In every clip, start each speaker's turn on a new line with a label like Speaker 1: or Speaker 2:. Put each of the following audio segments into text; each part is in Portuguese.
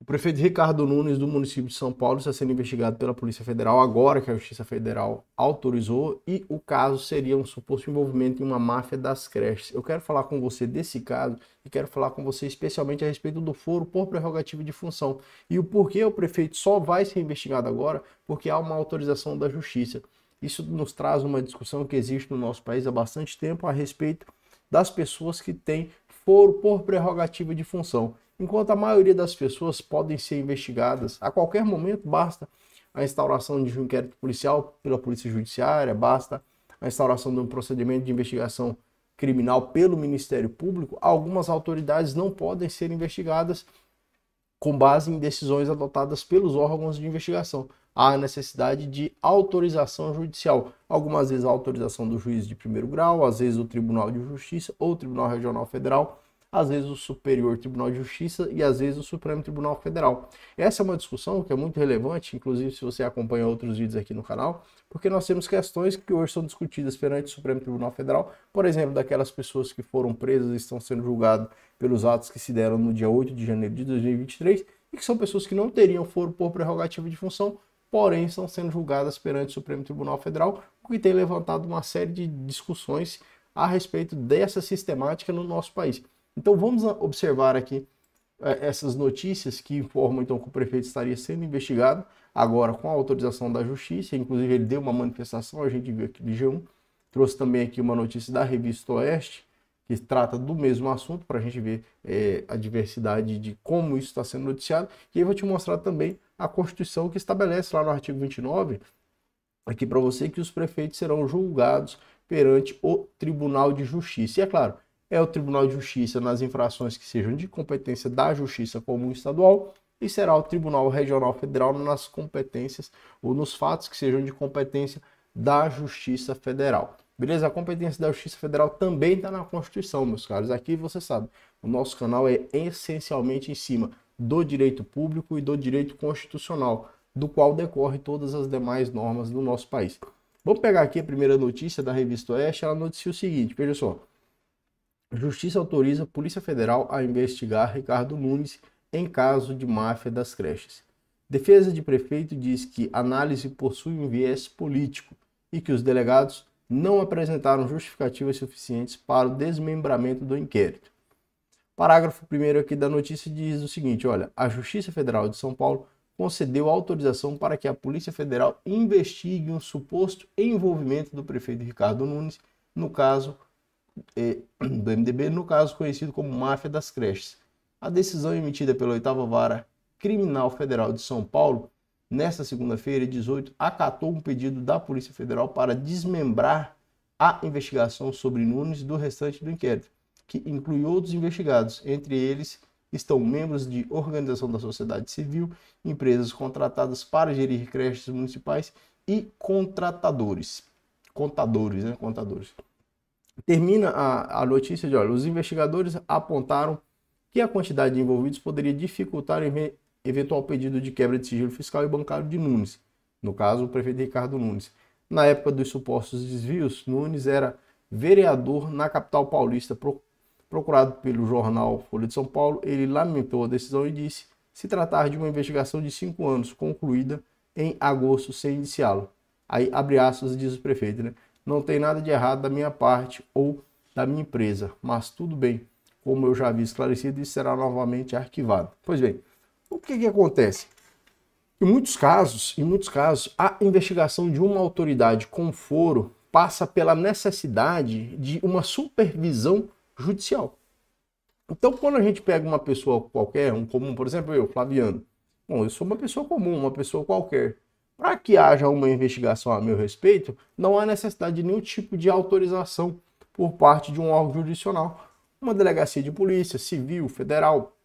Speaker 1: O prefeito Ricardo Nunes, do município de São Paulo, está sendo investigado pela Polícia Federal agora que a Justiça Federal autorizou, e o caso seria um suposto envolvimento em uma máfia das creches. Eu quero falar com você desse caso e quero falar com você especialmente a respeito do foro por prerrogativa de função e o porquê o prefeito só vai ser investigado agora porque há uma autorização da Justiça. Isso nos traz uma discussão que existe no nosso país há bastante tempo a respeito das pessoas que têm foro por prerrogativa de função. Enquanto a maioria das pessoas podem ser investigadas a qualquer momento, basta a instauração de um inquérito policial pela Polícia Judiciária, basta a instauração de um procedimento de investigação criminal pelo Ministério Público, algumas autoridades não podem ser investigadas com base em decisões adotadas pelos órgãos de investigação. Há necessidade de autorização judicial. Algumas vezes a autorização do juiz de primeiro grau, às vezes o Tribunal de Justiça ou o Tribunal Regional Federal, às vezes o Superior Tribunal de Justiça e às vezes o Supremo Tribunal Federal. Essa é uma discussão que é muito relevante, inclusive se você acompanha outros vídeos aqui no canal, porque nós temos questões que hoje são discutidas perante o Supremo Tribunal Federal, por exemplo, daquelas pessoas que foram presas e estão sendo julgadas pelos atos que se deram no dia 8 de janeiro de 2023 e que são pessoas que não teriam foro por prerrogativa de função, porém estão sendo julgadas perante o Supremo Tribunal Federal, o que tem levantado uma série de discussões a respeito dessa sistemática no nosso país. Então vamos observar aqui essas notícias que informam então que o prefeito estaria sendo investigado agora com a autorização da Justiça. Inclusive ele deu uma manifestação, a gente viu aqui do G1, trouxe também aqui uma notícia da Revista Oeste que trata do mesmo assunto para a gente ver a diversidade de como isso está sendo noticiado. E aí eu vou te mostrar também a Constituição que estabelece lá no artigo 29 aqui para você que os prefeitos serão julgados perante o Tribunal de Justiça. E é claro, é o Tribunal de Justiça nas infrações que sejam de competência da Justiça Comum Estadual e será o Tribunal Regional Federal nas competências ou nos fatos que sejam de competência da Justiça Federal. Beleza? A competência da Justiça Federal também está na Constituição, meus caros. Aqui você sabe, o nosso canal é essencialmente em cima do direito público e do direito constitucional, do qual decorre todas as demais normas do nosso país. Vamos pegar aqui a primeira notícia da Revista Oeste. Ela noticia o seguinte, veja só. Justiça autoriza a Polícia Federal a investigar Ricardo Nunes em caso de máfia das creches. Defesa de prefeito diz que a análise possui um viés político e que os delegados não apresentaram justificativas suficientes para o desmembramento do inquérito. Parágrafo 1º aqui da notícia diz o seguinte, olha, a Justiça Federal de São Paulo concedeu autorização para que a Polícia Federal investigue um suposto envolvimento do prefeito Ricardo Nunes no caso do MDB, no caso conhecido como máfia das creches. A decisão emitida pela 8ª Vara Criminal Federal de São Paulo, nesta segunda-feira, 18, acatou um pedido da Polícia Federal para desmembrar a investigação sobre Nunes do restante do inquérito, que inclui outros investigados. Entre eles estão membros de organização da sociedade civil, empresas contratadas para gerir creches municipais e contadores. Termina a notícia de, olha, os investigadores apontaram que a quantidade de envolvidos poderia dificultar eventual pedido de quebra de sigilo fiscal e bancário de Nunes, no caso o prefeito Ricardo Nunes. Na época dos supostos desvios, Nunes era vereador na capital paulista. Procurado pelo jornal Folha de São Paulo, ele lamentou a decisão e disse se tratar de uma investigação de 5 anos, concluída em agosto sem iniciá-lo. Aí, abre aspas, diz o prefeito, né? Não tem nada de errado da minha parte ou da minha empresa, mas tudo bem, como eu já havia esclarecido, isso será novamente arquivado. Pois bem, o que acontece? Em muitos casos, a investigação de uma autoridade com foro passa pela necessidade de uma supervisão judicial. Então, quando a gente pega uma pessoa qualquer, um comum, por exemplo, eu, Flaviano, bom, eu sou uma pessoa comum, uma pessoa qualquer. Para que haja uma investigação a meu respeito, não há necessidade de nenhum tipo de autorização por parte de um órgão jurisdicional. Uma delegacia de polícia, civil, federal,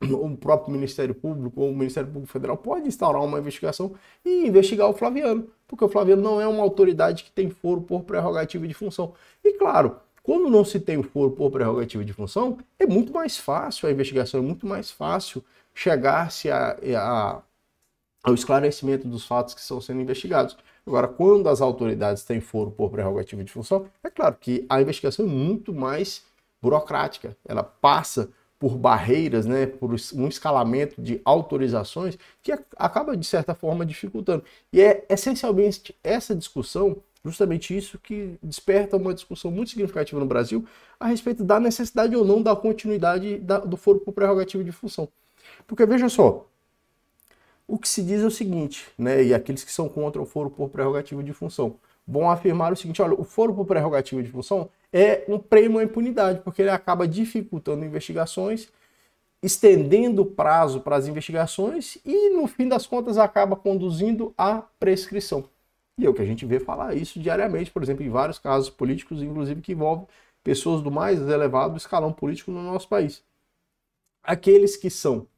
Speaker 1: o próprio Ministério Público ou o Ministério Público Federal pode instaurar uma investigação e investigar o Flaviano, porque o Flaviano não é uma autoridade que tem foro por prerrogativa de função. E claro, quando não se tem o foro por prerrogativa de função, é muito mais fácil a investigação, é muito mais fácil chegar-se ao esclarecimento dos fatos que estão sendo investigados. Agora, quando as autoridades têm foro por prerrogativa de função, é claro que a investigação é muito mais burocrática. Ela passa por barreiras, né, por um escalamento de autorizações que acaba, de certa forma, dificultando. E é essencialmente essa discussão, justamente isso, que desperta uma discussão muito significativa no Brasil a respeito da necessidade ou não da continuidade do foro por prerrogativa de função. Porque, veja só, o que se diz é o seguinte, né, e aqueles que são contra o foro por prerrogativa de função vão afirmar o seguinte: olha, o foro por prerrogativa de função é um prêmio à impunidade, porque ele acaba dificultando investigações, estendendo o prazo para as investigações e, no fim das contas, acaba conduzindo à prescrição. E é o que a gente vê falar isso diariamente, por exemplo, em vários casos políticos, inclusive que envolvem pessoas do mais elevado escalão político no nosso país. Aqueles que são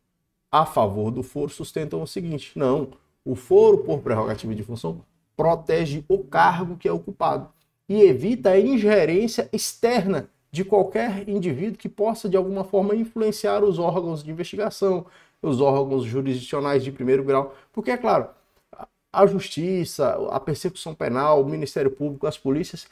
Speaker 1: a favor do foro sustentam o seguinte: não, o foro por prerrogativa de função protege o cargo que é ocupado e evita a ingerência externa de qualquer indivíduo que possa, de alguma forma, influenciar os órgãos de investigação, os órgãos jurisdicionais de primeiro grau. Porque, é claro, a justiça, a persecução penal, o Ministério Público, as polícias,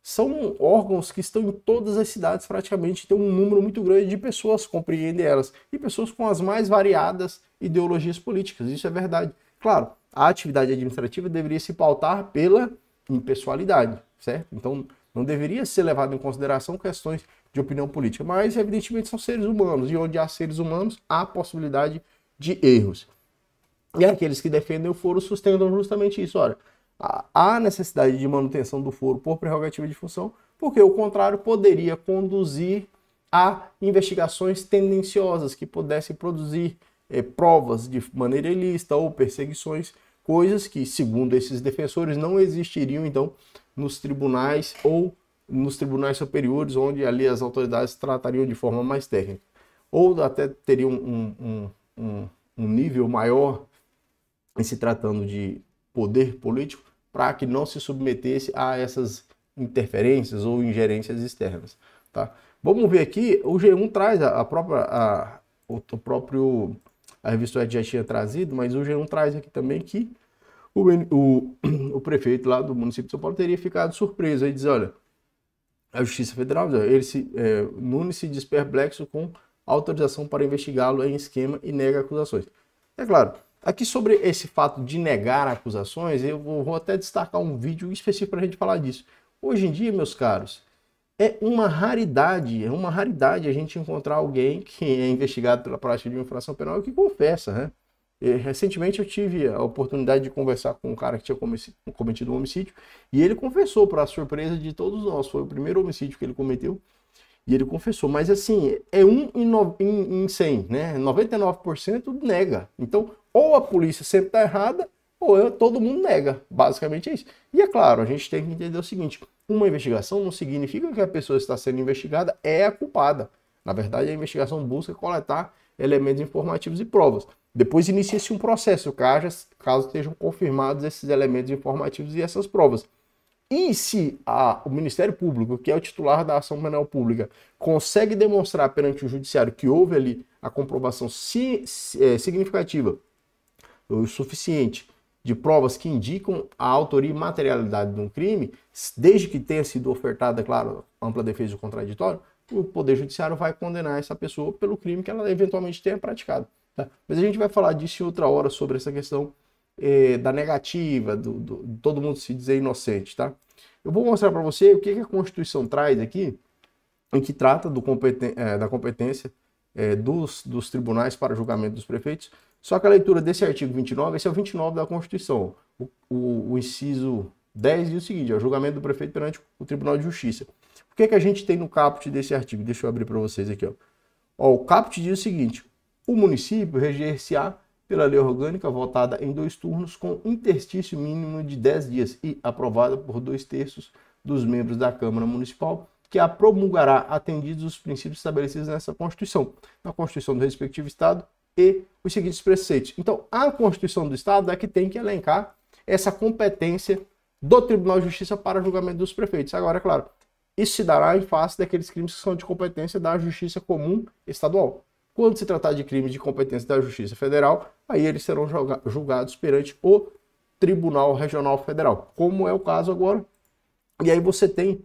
Speaker 1: são órgãos que estão em todas as cidades praticamente, tem um número muito grande de pessoas que compreendem elas, e pessoas com as mais variadas ideologias políticas, isso é verdade. Claro, a atividade administrativa deveria se pautar pela impessoalidade, certo? Então, não deveria ser levado em consideração questões de opinião política, mas, evidentemente, são seres humanos, e onde há seres humanos, há possibilidade de erros. E aqueles que defendem o foro sustentam justamente isso. Olha, há necessidade de manutenção do foro por prerrogativa de função, porque o contrário poderia conduzir a investigações tendenciosas que pudessem produzir provas de maneira ilícita ou perseguições, coisas que, segundo esses defensores, não existiriam, então, nos tribunais ou nos tribunais superiores, onde ali as autoridades tratariam de forma mais técnica. Ou até teriam um nível maior em se tratando de poder político, para que não se submetesse a essas interferências ou ingerências externas. Tá? Vamos ver aqui, o G1 traz a revista UED já tinha trazido, mas o G1 traz aqui também que o prefeito lá do município de São Paulo teria ficado surpreso. Aí diz, olha, a Justiça Federal, Nunes se diz perplexo com autorização para investigá-lo em esquema e nega acusações. É claro, aqui sobre esse fato de negar acusações, eu vou até destacar um vídeo específico para a gente falar disso. Hoje em dia, meus caros, é uma raridade a gente encontrar alguém que é investigado pela prática de uma infração penal e que confessa, né? Recentemente eu tive a oportunidade de conversar com um cara que tinha cometido um homicídio e ele confessou, para a surpresa de todos nós. Foi o primeiro homicídio que ele cometeu e ele confessou. Mas assim, é 1 em 100, né? 99% nega. Então, ou a polícia sempre está errada ou todo mundo nega. Basicamente é isso. E é claro, a gente tem que entender o seguinte: uma investigação não significa que a pessoa que está sendo investigada é a culpada. Na verdade, a investigação busca coletar elementos informativos e provas. Depois inicia-se um processo, caso estejam confirmados esses elementos informativos e essas provas. E se o Ministério Público, que é o titular da ação penal pública, consegue demonstrar perante o judiciário que houve ali a comprovação significativa o suficiente de provas que indicam a autoria e materialidade de um crime, desde que tenha sido ofertada, claro, ampla defesa do contraditório, o Poder Judiciário vai condenar essa pessoa pelo crime que ela eventualmente tenha praticado. Tá? Mas a gente vai falar disso em outra hora, sobre essa questão da negativa, de todo mundo se dizer inocente. Tá? Eu vou mostrar para você o que a Constituição traz aqui, em que trata da competência dos tribunais para julgamento dos prefeitos. Só que a leitura desse artigo 29, esse é o 29 da Constituição, o inciso 10 diz o seguinte: o julgamento do prefeito perante o Tribunal de Justiça. O que a gente tem no caput desse artigo? Deixa eu abrir para vocês aqui. O caput diz o seguinte: o município reger-se-á pela lei orgânica votada em 2 turnos com interstício mínimo de 10 dias e aprovada por 2/3 dos membros da Câmara Municipal, que a promulgará atendidos os princípios estabelecidos nessa Constituição, na Constituição do respectivo Estado e os seguintes preceitos. Então, a Constituição do Estado é que tem que elencar essa competência do Tribunal de Justiça para julgamento dos prefeitos. Agora, é claro, isso se dará em face daqueles crimes que são de competência da Justiça Comum Estadual. Quando se tratar de crimes de competência da Justiça Federal, aí eles serão julgados perante o Tribunal Regional Federal, como é o caso agora. E aí você tem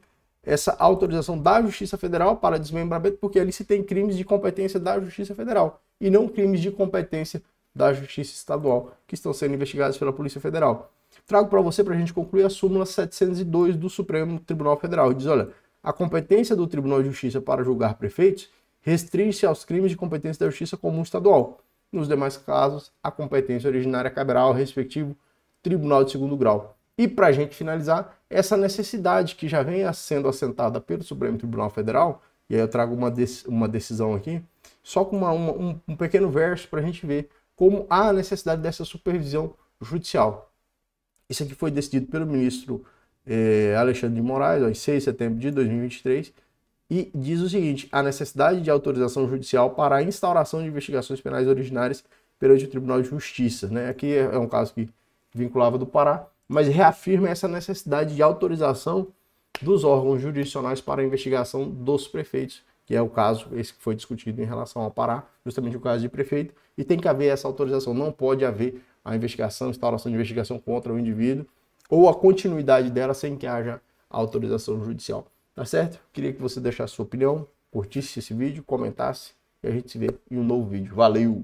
Speaker 1: essa autorização da Justiça Federal para desmembramento, porque ali se tem crimes de competência da Justiça Federal e não crimes de competência da Justiça Estadual, que estão sendo investigados pela Polícia Federal. Trago para você, para a gente concluir, a súmula 702 do Supremo Tribunal Federal. Diz, olha, a competência do Tribunal de Justiça para julgar prefeitos restringe-se aos crimes de competência da Justiça Comum Estadual. Nos demais casos, a competência originária caberá ao respectivo Tribunal de Segundo Grau. E para a gente finalizar, essa necessidade que já vem sendo assentada pelo Supremo Tribunal Federal, e aí eu trago uma decisão aqui, só com um pequeno verso para a gente ver como há a necessidade dessa supervisão judicial. Isso aqui foi decidido pelo ministro Alexandre de Moraes, em 6 de setembro de 2023, e diz o seguinte: a necessidade de autorização judicial para a instauração de investigações penais originárias perante o Tribunal de Justiça. Né? Aqui é um caso que vinculava do Pará, mas reafirma essa necessidade de autorização dos órgãos jurisdicionais para a investigação dos prefeitos, que é o caso, esse que foi discutido em relação ao Pará, justamente o caso de prefeito, e tem que haver essa autorização, não pode haver a investigação, instauração de investigação contra o indivíduo, ou a continuidade dela sem que haja autorização judicial. Tá certo? Queria que você deixasse sua opinião, curtisse esse vídeo, comentasse, e a gente se vê em um novo vídeo. Valeu!